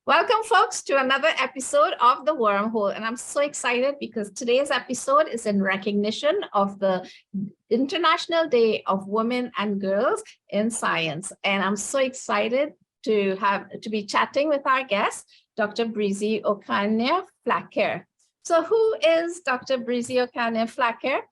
Welcome, folks, to another episode of The Wormhole. And I'm so excited because today's episode is in recognition of the International Day of Women and Girls in Science. And I'm so excited to be chatting with our guest, Dr. Breezy Ocana-Flaquer. So who is Dr. Breezy Ocana-Flaquer?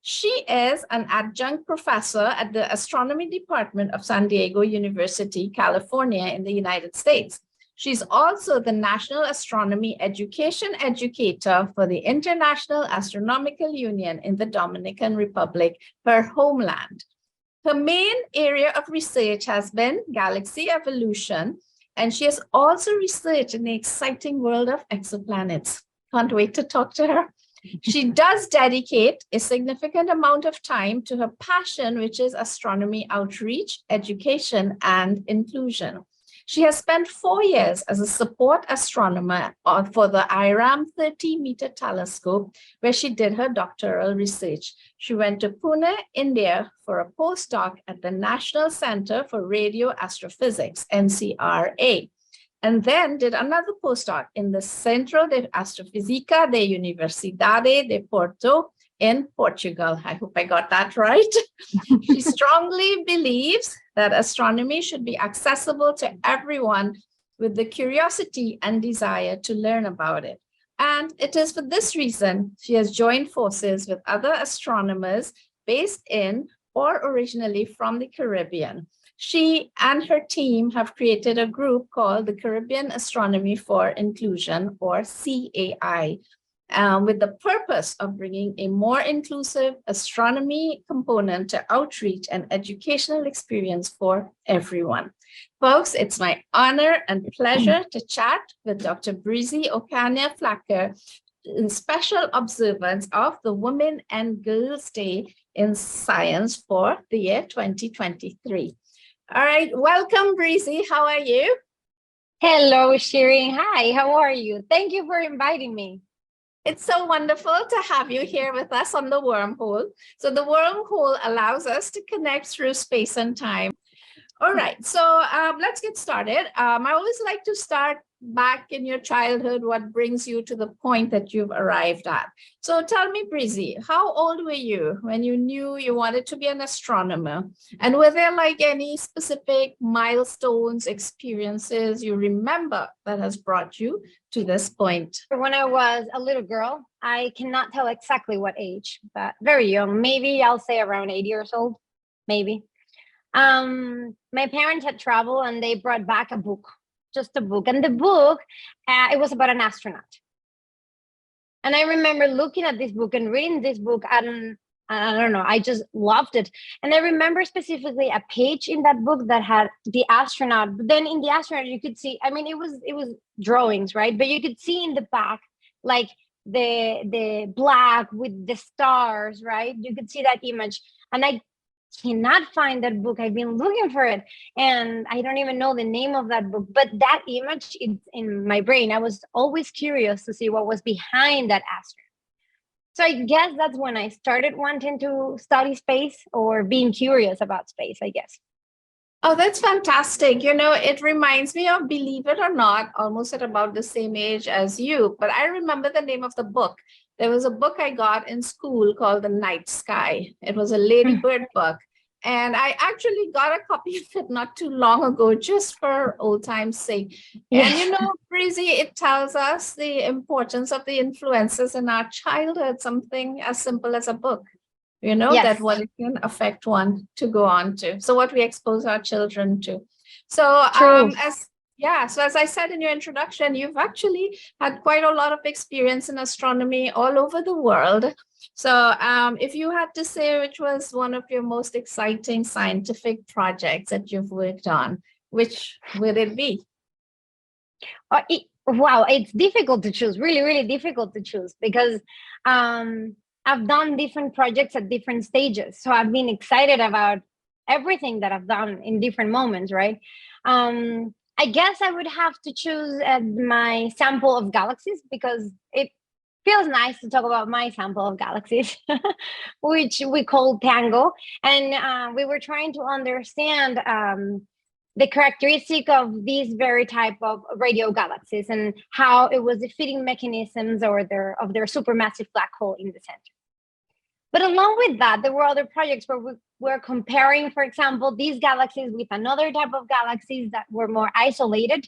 She is an adjunct professor at the Astronomy Department of San Diego University, California, in the United States. She's also the National Astronomy Education Educator for the International Astronomical Union in the Dominican Republic, her homeland. Her main area of research has been galaxy evolution, and she has also researched in the exciting world of exoplanets. Can't wait to talk to her. She does dedicate a significant amount of time to her passion, which is astronomy outreach, education, and inclusion. She has spent 4 years as a support astronomer for the IRAM 30-meter telescope, where she did her doctoral research. She went to Pune, India, for a postdoc at the National Center for Radio Astrophysics, NCRA, and then did another postdoc in the Centro de Astrofísica de Universidade de Porto in Portugal. I hope I got that right. She strongly believes that astronomy should be accessible to everyone with the curiosity and desire to learn about it. And it is for this reason she has joined forces with other astronomers based in or originally from the Caribbean. She and her team have created a group called the Caribbean Astronomy for Inclusion, or CAI, with the purpose of bringing a more inclusive astronomy component to outreach and educational experience for everyone. Folks, it's my honor and pleasure to chat with Dr. Breezy Ocana-Flaquer in special observance of the Women and Girls Day in Science for the year 2023. All right, welcome, Breezy. How are you? Hello, Shirin. Hi, how are you? Thank you for inviting me. It's so wonderful to have you here with us on the wormhole. So the wormhole allows us to connect through space and time. All right, so let's get started. I always like to start back in your childhood, what brings you to the point that you've arrived at. So tell me, Breezy, how old were you when you knew you wanted to be an astronomer? And were there like any specific milestones, experiences you remember that has brought you to this point? When I was a little girl, I cannot tell exactly what age, but very young, maybe I'll say around 8 years old, maybe. My parents had traveled and they brought back a book, just a book. And the book, it was about an astronaut. And I remember looking at this book and reading this book. I don't know, I just loved it. And I remember specifically a page in that book that had the astronaut. But then in the astronaut, you could see, I mean, it was drawings, right? But you could see in the back, like the black with the stars, right? You could see that image. And I cannot find that book. I've been looking for it and I don't even know the name of that book, but that image is in my brain. I was always curious to see what was behind that astronaut. So I guess that's when I started wanting to study space, or being curious about space, I guess. Oh, that's fantastic. You know, it reminds me of, believe it or not, almost at about the same age as you, but I remember the name of the book. There was a book I got in school called The Night Sky. It was a ladybird book. And I actually got a copy of it not too long ago, just for old time's sake. Yes. And you know, Breezy, it tells us the importance of the influences in our childhood, something as simple as a book, you know, Yes. that what it can affect one to go on to. So what we expose our children to. So as I said in your introduction, you've actually had quite a lot of experience in astronomy all over the world. So if you had to say which was one of your most exciting scientific projects that you've worked on, which would it be? Wow, it's difficult to choose, really, really difficult to choose, because I've done different projects at different stages. So I've been excited about everything that I've done in different moments, right? I guess I would have to choose my sample of galaxies, because it feels nice to talk about my sample of galaxies, which we call Tango. And we were trying to understand the characteristic of these very type of radio galaxies and how it was the fitting mechanisms or of their supermassive black hole in the center. But along with that, there were other projects where we were comparing, for example, these galaxies with another type of galaxies that were more isolated.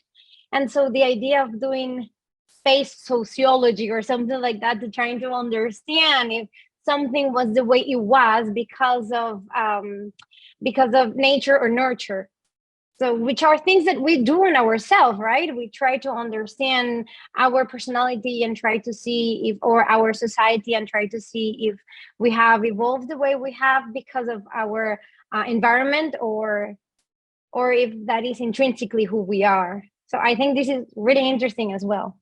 And so the idea of doing space sociology or something like that, to trying to understand if something was the way it was because of nature or nurture. So, which are things that we do in ourselves, right? We try to understand our personality and try to see if, or our society, and try to see if we have evolved the way we have because of our environment, or if that is intrinsically who we are. So I think this is really interesting as well.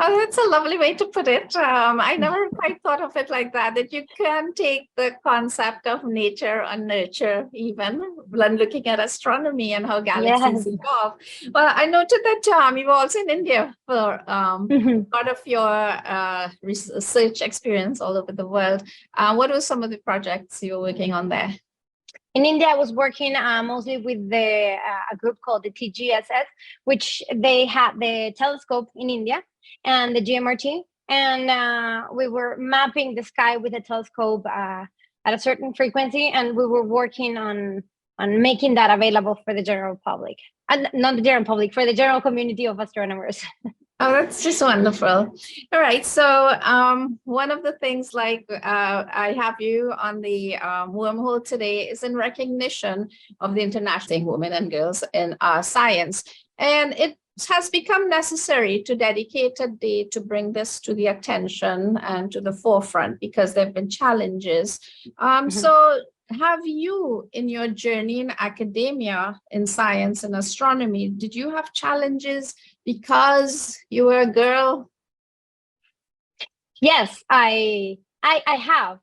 Oh, that's a lovely way to put it. I never quite thought of it like that you can take the concept of nature and nurture even when looking at astronomy and how galaxies evolve. Well, I noted that you were also in India for part of your research experience all over the world. What were some of the projects you were working on there? In India, I was working mostly with a group called the TGSS, which they had the telescope in India and the GMRT. And we were mapping the sky with a telescope at a certain frequency. And we were working on making that available for the general public. And not the general public, for the general community of astronomers. Oh, that's just wonderful. All right. So one of the things I have you on the wormhole today is in recognition of the International Women and Girls in Science. And it has become necessary to dedicate a day to bring this to the attention and to the forefront because there have been challenges. So have you, in your journey in academia, in science and astronomy, did you have challenges because you were a girl? Yes, I have.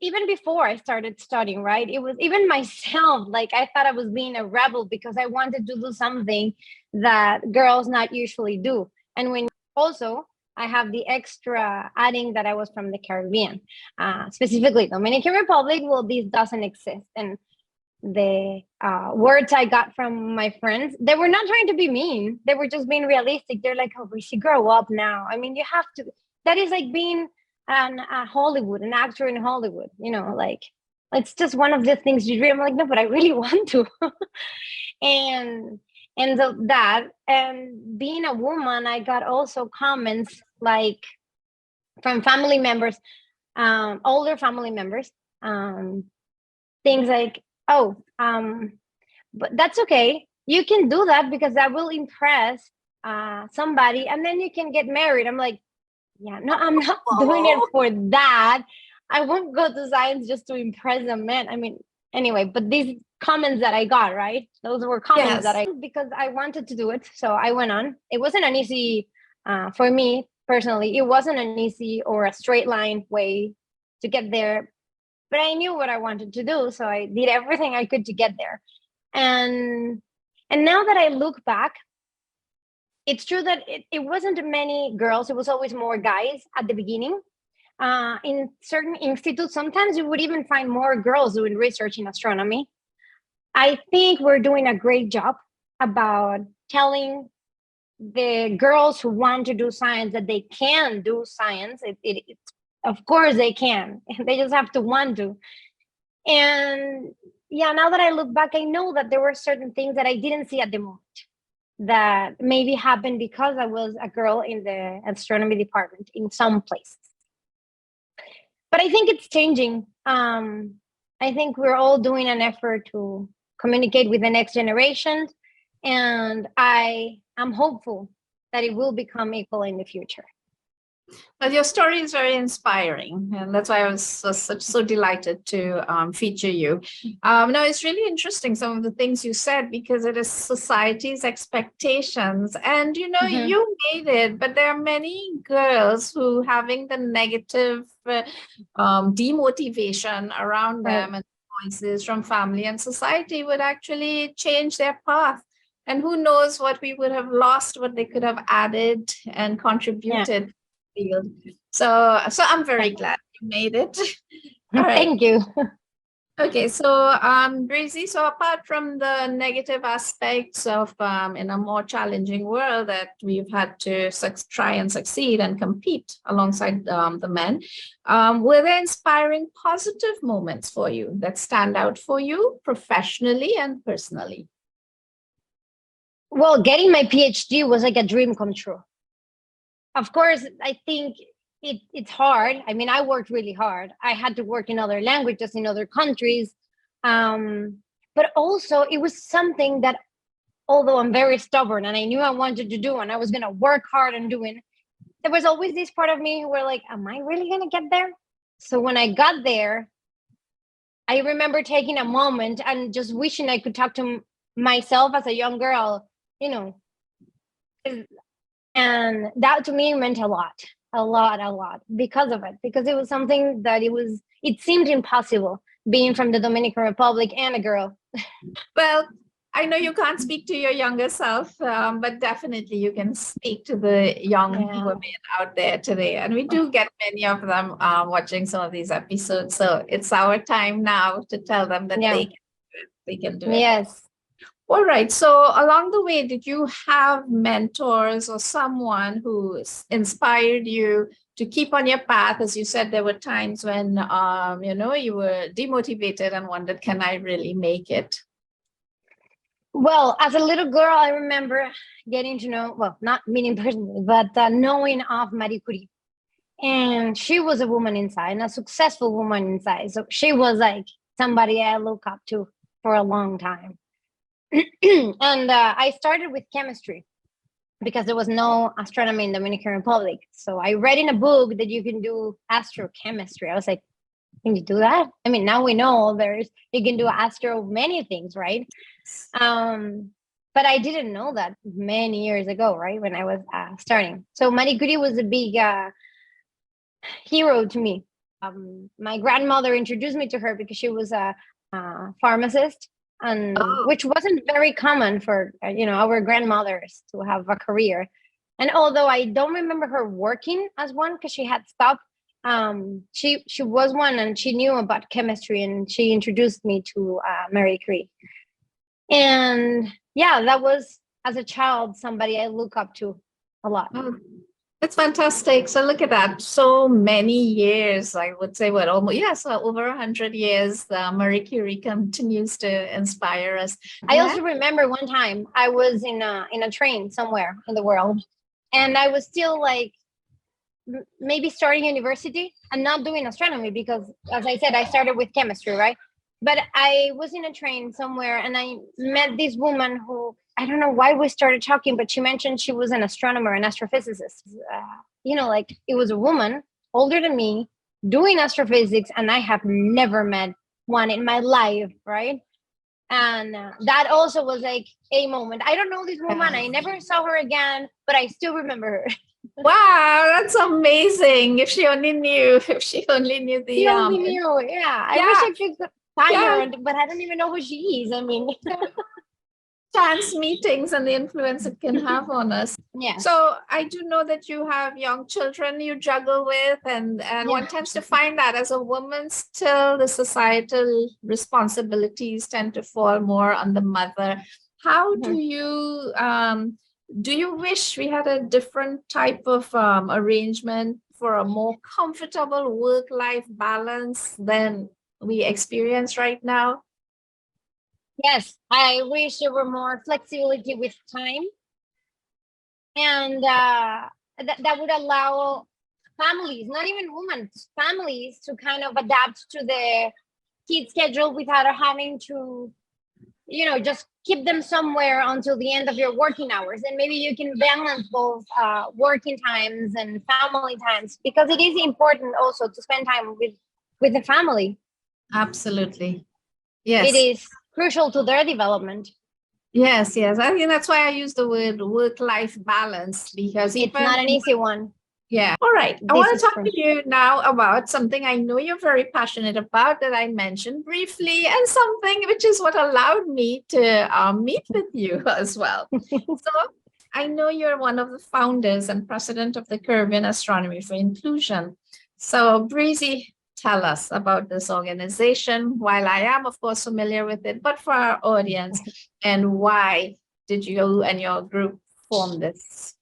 Even before I started studying, right? It was even myself, like I thought I was being a rebel because I wanted to do something that girls not usually do. And when also I have the extra adding that I was from the Caribbean, specifically Dominican Republic. Well, this doesn't exist. And the words I got from my friends, they were not trying to be mean. They were just being realistic. They're like, oh, we should grow up now. I mean, you have to, that is like being Hollywood, an actor in Hollywood, you know, like it's just one of the things you dream. I'm like, no, but I really want to. and so that, and being a woman, I got also comments like from family members, older family members, things like, oh, but that's okay. You can do that because that will impress somebody, and then you can get married. I'm like, yeah, no, I'm not doing it for that. I won't go to science just to impress a man. I mean, anyway, but these comments that I got, right? Those were comments that because I wanted to do it. So I went on. It wasn't an easy, for me personally, it wasn't an easy or a straight line way to get there. But I knew what I wanted to do. So I did everything I could to get there. And now that I look back, it's true that it wasn't many girls. It was always more guys at the beginning. In certain institutes, sometimes you would even find more girls doing research in astronomy. I think we're doing a great job about telling the girls who want to do science that they can do science. Of course they can. They just have to want to. And yeah, now that I look back, I know that there were certain things that I didn't see at the moment that maybe happened because I was a girl in the astronomy department in some places. But I think it's changing. I think we're all doing an effort to communicate with the next generation. And I am hopeful that it will become equal in the future. Well, your story is very inspiring, and that's why I was so delighted to feature you. Now, it's really interesting, some of the things you said, because it is society's expectations. And, you know, you made it, but there are many girls who having the negative demotivation around them and voices from family and society would actually change their path. And who knows what we would have lost, what they could have added and contributed. Yeah. Field. So I'm very glad you made it. All right. Thank you. Okay, so Breezy, so apart from the negative aspects of in a more challenging world that we've had to try and succeed and compete alongside the men, were there inspiring positive moments for you that stand out for you professionally and personally? Well, getting my PhD was like a dream come true. Of course, I think it's hard. I mean, I worked really hard. I had to work in other languages in other countries. Um, but also it was something that, although I'm very stubborn and I knew I wanted to do and I was going to work hard on doing, there was always this part of me who were like, am I really going to get there? So when I got there, I remember taking a moment and just wishing I could talk to myself as a young girl, you know, and that to me meant a lot because of it, because it was something that it seemed impossible being from the Dominican Republic and a girl. Well, I know you can't speak to your younger self, but definitely you can speak to the young Yeah. women out there today. And we do get many of them watching some of these episodes. So it's our time now to tell them that Yeah. they can do it. Yes. All right. So along the way, did you have mentors or someone who inspired you to keep on your path? As you said, there were times when, you were demotivated and wondered, can I really make it? Well, as a little girl, I remember getting to know, well, not meeting personally, but knowing of Marie Curie. And she was a woman inside and a successful woman inside. So she was like somebody I look up to for a long time. And I started with chemistry because there was no astronomy in the Dominican Republic. So I read in a book that you can do astrochemistry. I was like, can you do that? I mean, now we know you can do astro many things, right? But I didn't know that many years ago, right? When I was starting. So Marie Curie was a big hero to me. My grandmother introduced me to her because she was a pharmacist, and Oh, which wasn't very common for our grandmothers to have a career. And although I don't remember her working as one because she had stopped, she was one, and she knew about chemistry, and she introduced me to Marie Curie. And yeah, that was, as a child, somebody I look up to a lot. oh, that's fantastic. So look at that. So many years, I would say, what almost, yes, over 100 years, Marie Curie continues to inspire us. I Yeah. also remember one time I was in a train somewhere in the world, and I was still like maybe starting university and not doing astronomy because, as I said, I started with chemistry, right? But I was in a train somewhere and I met this woman who, I don't know why we started talking, but she mentioned she was an astronomer, an astrophysicist. Like it was a woman older than me doing astrophysics, and I have never met one in my life, right? And that also was like a moment. I don't know this woman. I never saw her again, but I still remember her. Wow, that's amazing. If she only knew, if she only knew She the only knew. Yeah, I wish yeah, I could find yeah, her, but I don't even know who she is. I mean, chance meetings and the influence it can have on us. yes, So I do know that you have young children you juggle with, and yeah. one tends to find that as a woman, still the societal responsibilities tend to fall more on the mother. How Mhm. do you wish we had a different type of arrangement for a more comfortable work-life balance than we experience right now? Yes, I wish there were more flexibility with time, and that would allow families, not even women, families, to kind of adapt to the kid schedule without having to just keep them somewhere until the end of your working hours, and maybe you can balance both working times and family times, because it is important also to spend time with the family. Absolutely. It Yes. is crucial to their development. Yes, yes. I think that's why I use the word work-life balance because It's even not an easy one. yeah. All right. I This want is to talk true. to you now about something I know you're very passionate about that I mentioned briefly, and something which is what allowed me to meet with you as well. So I know you're one of the founders and president of the Caribbean Astronomy for Inclusion. So Breezy, tell us about this organization? While I am, of course, familiar with it, but for our audience, and why did you and your group form this?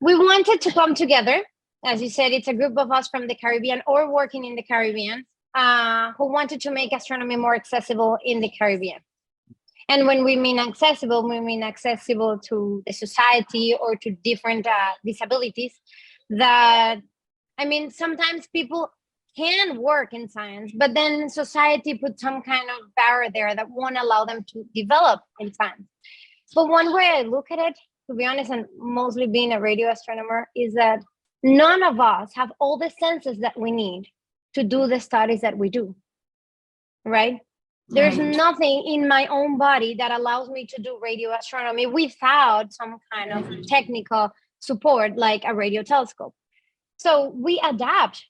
We wanted to come together. As you said, it's a group of us from the Caribbean or working in the Caribbean who wanted to make astronomy more accessible in the Caribbean. And when we mean accessible to the society or to different disabilities that, I mean, sometimes people can work in science, but then society put some kind of barrier there that won't allow them to develop in science. But one way I look at it, to be honest, and mostly being a radio astronomer, is that none of us have all the senses that we need to do the studies that we do, right? There's nothing in my own body that allows me to do radio astronomy without some kind of technical support, like a radio telescope. So we adapt,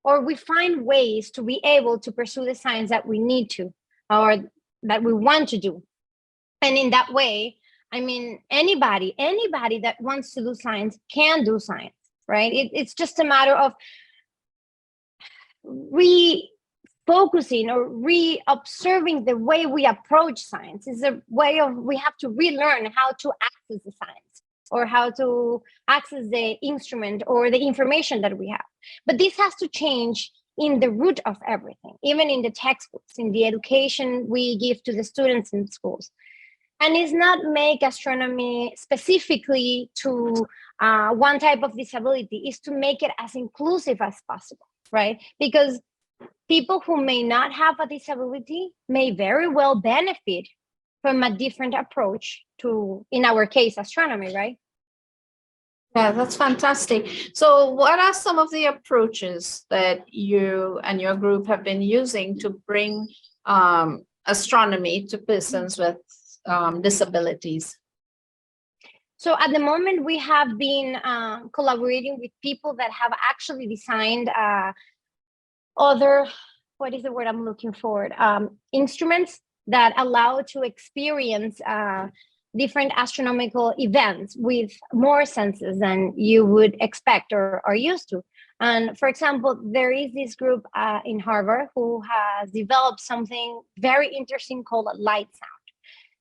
or we find ways to be able to pursue the science that we need to, or that we want to do. And in that way, I mean, anybody that wants to do science can do science, right? It's just a matter of refocusing or re-observing the way we approach science. Is a way of, we have to relearn how to access the science or how to access the instrument or the information that we have. But this has to change in the root of everything, even in the textbooks, in the education we give to the students in schools. And it's not make astronomy specifically to one type of disability, is to make it as inclusive as possible, right? Because people who may not have a disability may very well benefit from a different approach to, in our case, astronomy, right? Yeah, that's fantastic. So what are some of the approaches that you and your group have been using to bring astronomy to persons with disabilities? So at the moment, we have been collaborating with people that have actually designed other, what is the word I'm looking for? Instruments that allow to experience different astronomical events with more senses than you would expect or are used to. And for example, there is this group in Harvard who has developed something very interesting called a light sound.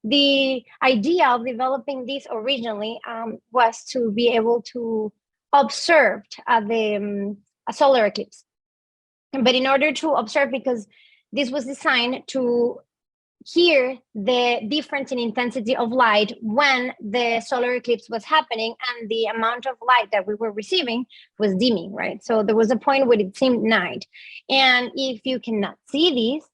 The idea of developing this originally was to be able to observe a solar eclipse. But in order to observe, because this was designed to hear the difference in intensity of light when the solar eclipse was happening and the amount of light that we were receiving was dimming, right? So there was a point where it seemed night. And if you cannot see this,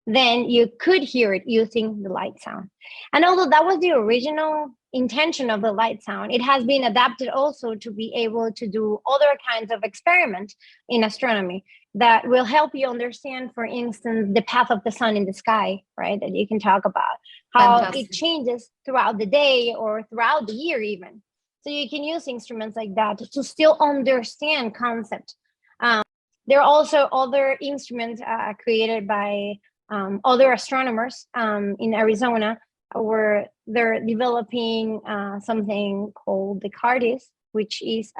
then you could hear it using the light sound. And although that was the original intention of the light sound, it has been adapted also to be able to do other kinds of experiments in astronomy that will help you understand, for instance, the path of the sun in the sky, right? That you can talk about how Fantastic. It changes throughout the day or throughout the year even. So you can use instruments like that to still understand concepts. There are also other instruments created by other astronomers in Arizona, where they're developing something called the CARDIS, which is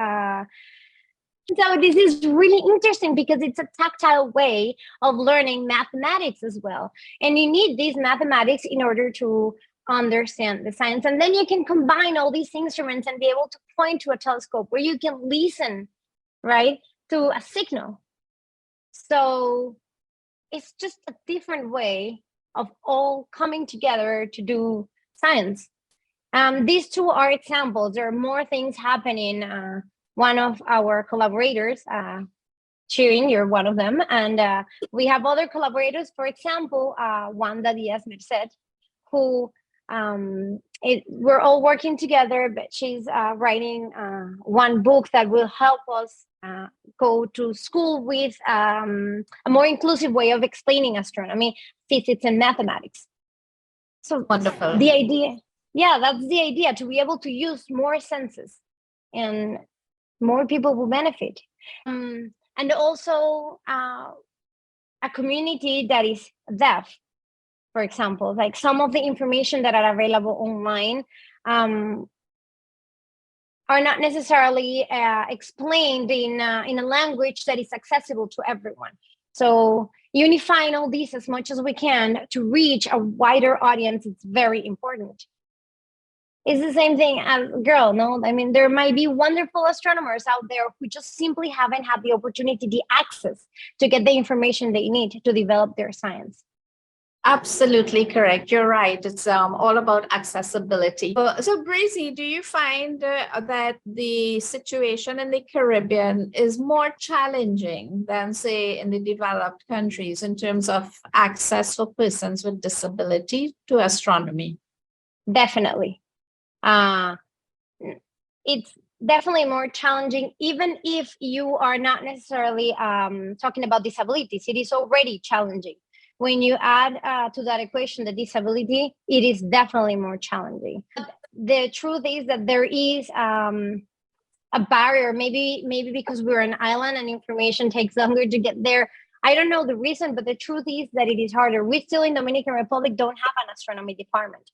so this is really interesting because it's a tactile way of learning mathematics as well. And you need these mathematics in order to understand the science. And then you can combine all these instruments and be able to point to a telescope where you can listen, right, to a signal. So it's just a different way of all coming together to do science. These two are examples. There are more things happening. One of our collaborators, Shirin, you're one of them. And we have other collaborators, for example, Wanda Diaz-Merced, who we're all working together, but she's writing one book that will help us go to school with a more inclusive way of explaining astronomy, physics, and mathematics. So wonderful. The idea, yeah, that's the idea, to be able to use more senses and more people will benefit. And also a community that is deaf, for example, like some of the information that are available online are not necessarily explained in a language that is accessible to everyone. So unifying all these as much as we can to reach a wider audience is very important. It's the same thing as girl, no? I mean, there might be wonderful astronomers out there who just simply haven't had the opportunity, the access to get the information they need to develop their science. Absolutely correct. You're right. It's all about accessibility. So, Breezy, do you find that the situation in the Caribbean is more challenging than, say, in the developed countries in terms of access for persons with disability to astronomy? Definitely. It's definitely more challenging, even if you are not necessarily talking about disabilities. It is already challenging. When you add to that equation the disability, it is definitely more challenging. But the truth is that there is a barrier, maybe because we're an island and information takes longer to get there. I don't know the reason, but the truth is that it is harder. We still in Dominican Republic don't have an astronomy department.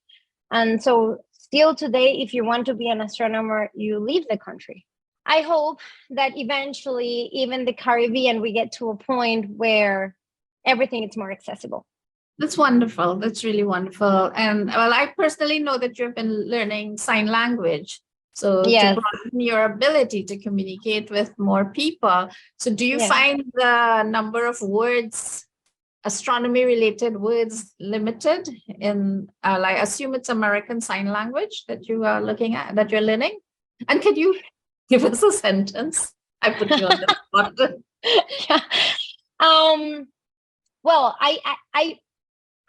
And so still today, if you want to be an astronomer, you leave the country. I hope that eventually, even the Caribbean, we get to a point where everything is more accessible. That's wonderful. That's really wonderful. And well, I personally know that you've been learning sign language. So yes, to broaden your ability to communicate with more people. So do you yes. find the number of words, astronomy related words, limited in, like, assume it's American Sign Language that you are looking at, that you're learning? And could you give us a sentence? I put you on the spot. Yeah. Well, I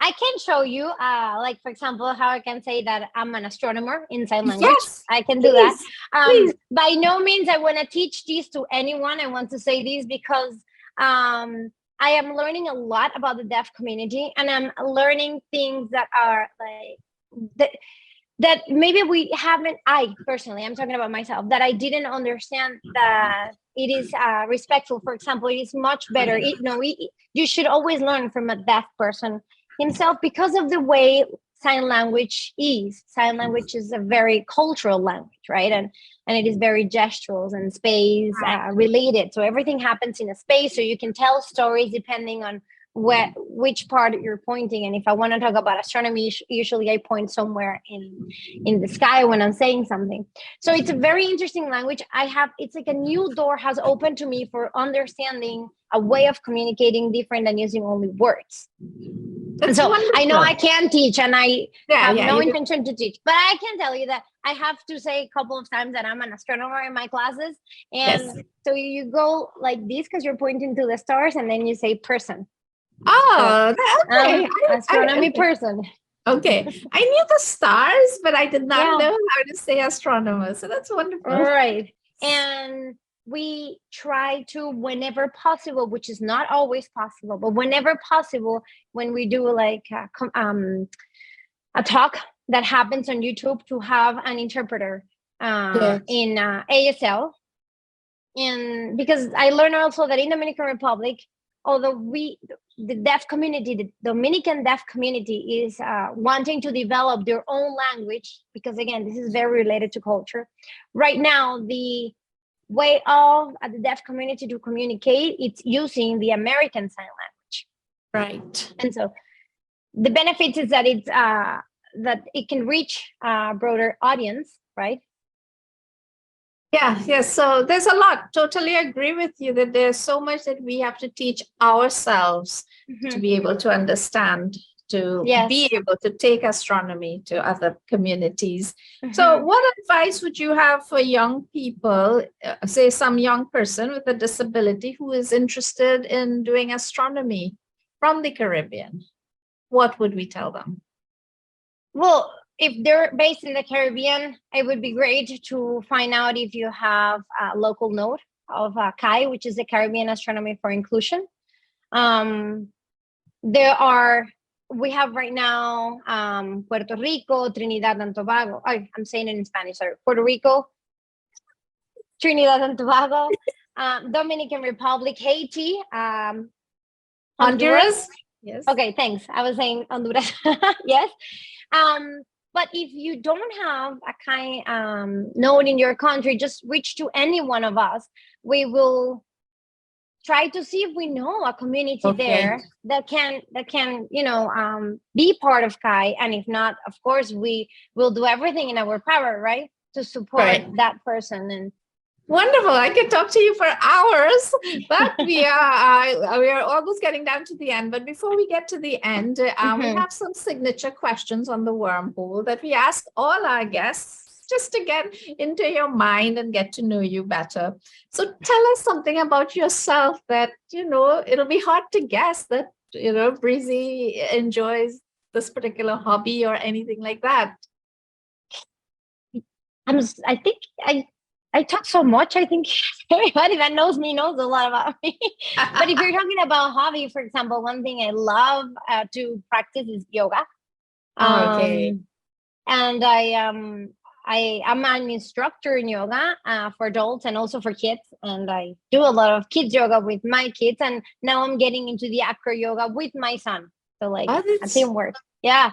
can show you, like, for example, how I can say that I'm an astronomer in sign language. Yes, I can do that. please. By no means I want to teach this to anyone. I want to say this because I am learning a lot about the deaf community, and I'm learning things that are like that maybe we haven't, I personally, I'm talking about myself, that I didn't understand that it is respectful. For example, it is much better. You should always learn from a deaf person himself because of the way sign language is. Sign language is a very cultural language, right? And it is very gestural and space related. So everything happens in a space, so you can tell stories depending on which part you're pointing. And if I want to talk about astronomy, usually I point somewhere in the sky when I'm saying something. So it's a very interesting language. It's like a new door has opened to me for understanding a way of communicating different than using only words. That's so wonderful. I know I can teach, and I have no intention to teach, but I can tell you that I have to say a couple of times that I'm an astronomer in my classes. And so you go like this because you're pointing to the stars, and then you say person. Oh, so, okay. Astronomy person. Okay. I knew the stars, but I did not know how to say astronomer. So that's wonderful. Right. And we try to, whenever possible, which is not always possible, but whenever possible, when we do like a talk that happens on YouTube, to have an interpreter in ASL. And because I learned also that in Dominican Republic, although the deaf community, the Dominican deaf community is wanting to develop their own language, because again, this is very related to culture. Right now, the way of the deaf community to communicate, it's using the American Sign Language. Right. And so the benefits is that it's that it can reach a broader audience, right? Yeah, so there's a lot. Totally agree with you that there's so much that we have to teach ourselves to be able to understand, to be able to take astronomy to other communities. So what advice would you have for young people, say some young person with a disability who is interested in doing astronomy from the Caribbean? What would we tell them? Well, if they're based in the Caribbean, it would be great to find out if you have a local node of CAI, which is the Caribbean Astronomy for Inclusion. We have right now Puerto Rico, Trinidad and Tobago. I'm saying it in Spanish, sorry. Puerto Rico, Trinidad and Tobago, Dominican Republic, Haiti, Honduras. Yes. Okay, thanks. I was saying Honduras. Yes. But if you don't have a kind node in your country, just reach to any one of us. We will try to see if we know a community there that can be part of Kai. And if not, of course, we will do everything in our power, right, to support that person. And wonderful. I could talk to you for hours, but we are almost getting down to the end. But before we get to the end, we have some signature questions on the wormhole that we ask all our guests, just to get into your mind and get to know you better. So tell us something about yourself that, it'll be hard to guess that, Breezy enjoys this particular hobby or anything like that. I think I talk so much. I think everybody that knows me knows a lot about me. But if you're talking about hobby, for example, one thing I love to practice is yoga. And I am an instructor in yoga for adults and also for kids. And I do a lot of kids yoga with my kids. And now I'm getting into the acro yoga with my son. So like a teamwork. Yeah.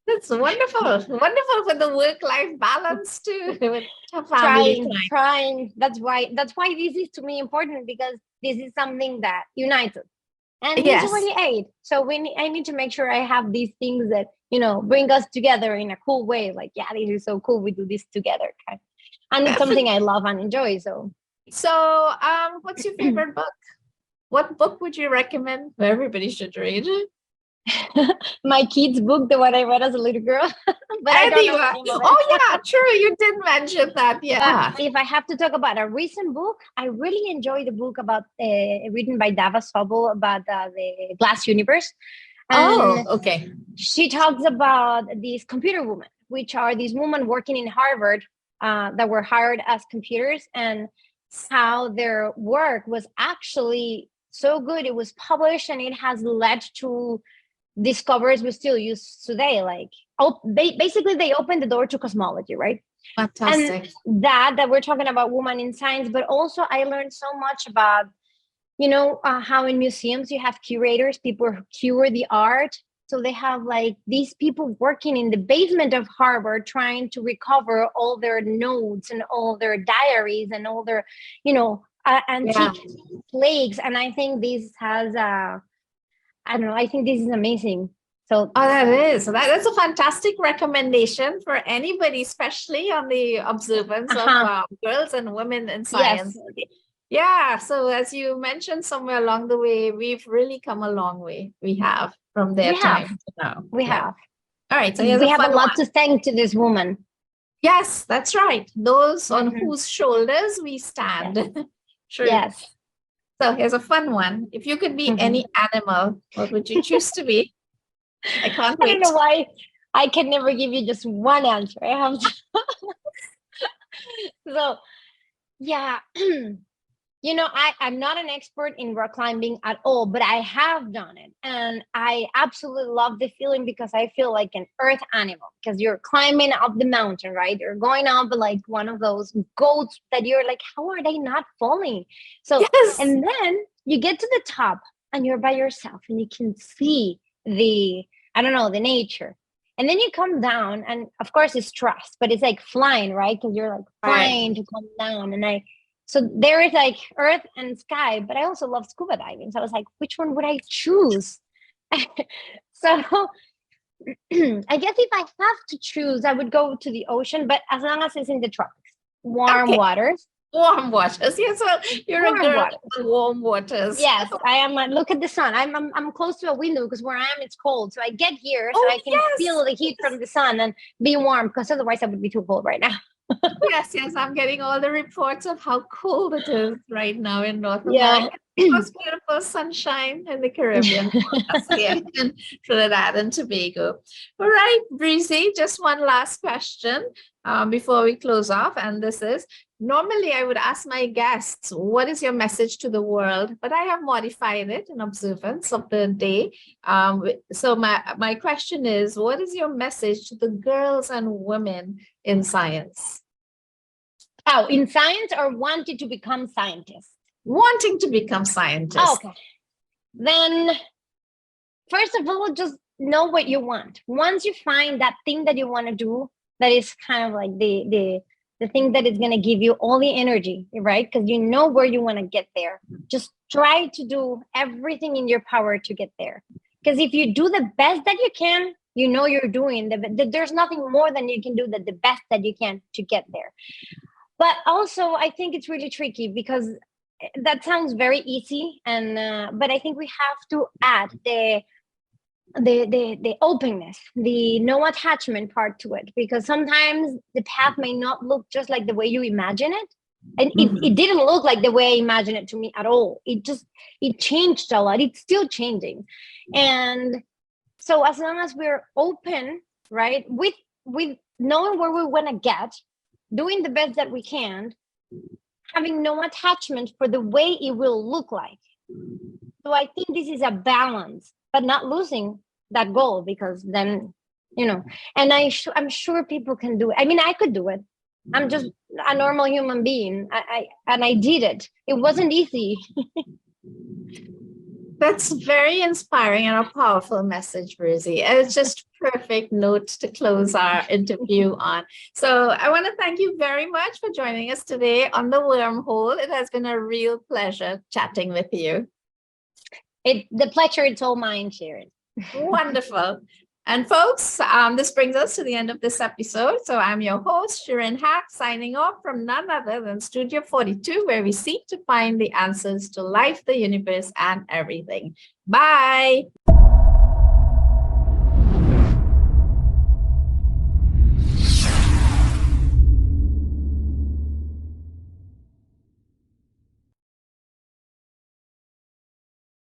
That's wonderful. Wonderful for the work-life balance too. Trying. That's why this is to me important, because this is something that unites us. And he's already 8. So I need to make sure I have these things that, bring us together in a cool way. Like, yeah, this is so cool. We do this together. Okay? And it's something I love and enjoy. So what's your favorite book? What book would you recommend everybody should read? My kids' book, the one I read as a little girl. But I don't know. Oh yeah, true. You did mention that. Yeah. But if I have to talk about a recent book, I really enjoy the book about written by Dava Sobol about the glass universe. And she talks about these computer women, which are these women working in Harvard that were hired as computers, and how their work was actually so good. It was published, and it has led to discoveries we still use today. Like, basically, they opened the door to cosmology, right? Fantastic. And that we're talking about women in science, but also I learned so much about, how in museums you have curators, people who cure the art. So they have like these people working in the basement of Harvard trying to recover all their notes and all their diaries and all their, antique plaques. And I think this has I think this is amazing. So that is. That's a fantastic recommendation for anybody, especially on the observance of girls and women in science. Yes. Yeah. So as you mentioned, somewhere along the way, we've really come a long way. We have from their time to now. We have. All right. So we have a lot to thank to this woman. Yes, that's right. Those on whose shoulders we stand. Yes. True. Yes. So here's a fun one. If you could be any animal, what would you choose to be? I can't wait. I don't know why I can never give you just one answer. I have to. So, yeah. I'm not an expert in rock climbing at all, but I have done it. And I absolutely love the feeling, because I feel like an earth animal, because you're climbing up the mountain, right? You're going up like one of those goats that you're like, how are they not falling? So, and then you get to the top and you're by yourself and you can see the nature. And then you come down, and of course it's trust, but it's like flying, right? Because you're like flying to come down. And so there is like earth and sky, but I also love scuba diving. So I was like, which one would I choose? So I guess if I have to choose, I would go to the ocean, but as long as it's in the tropics, warm waters. Warm waters. Yes, so you're warm a girl in warm waters. Yes, I am. Look at the sun. I'm close to a window, because where I am, it's cold. So I get here so I can feel the heat from the sun and be warm, because otherwise I would be too cold right now. Yes, I'm getting all the reports of how cold it is right now in North America. Most beautiful sunshine in the Caribbean, and Trinidad and Tobago. All right, Breezy, just one last question before we close off. And this is, normally I would ask my guests, what is your message to the world? But I have modified it in observance of the day. So my question is, what is your message to the girls and women in science? Oh, in science, or wanting to become scientists? Wanting to become scientists. Okay. Then, first of all, just know what you want. Once you find that thing that you want to do, that is kind of like the thing that is going to give you all the energy, right? Because you know where you want to get there. Just try to do everything in your power to get there. Because if you do the best that you can, you know you're doing there's nothing more than you can do the best that you can to get there. But also, I think it's really tricky because that sounds very easy, and but I think we have to add the openness, the no attachment part to it, because sometimes the path may not look just like the way you imagine it. And it didn't look like the way I imagined it to me at all. It changed a lot. It's still changing. And so as long as we're open, right, with knowing where we want to get, doing the best that we can, having no attachment for the way it will look like. So I think this is a balance, but not losing that goal, because then, and I'm sure people can do it. I mean, I could do it. I'm just a normal human being. I did it. It wasn't easy. That's very inspiring and a powerful message, Breezy. And it's just perfect note to close our interview on. So I want to thank you very much for joining us today on the Wormhole. It has been a real pleasure chatting with you. The pleasure is all mine, Sharon. Wonderful. And folks, this brings us to the end of this episode. So I'm your host, Sharon Hack, signing off from none other than Studio 42, where we seek to find the answers to life, the universe, and everything. Bye.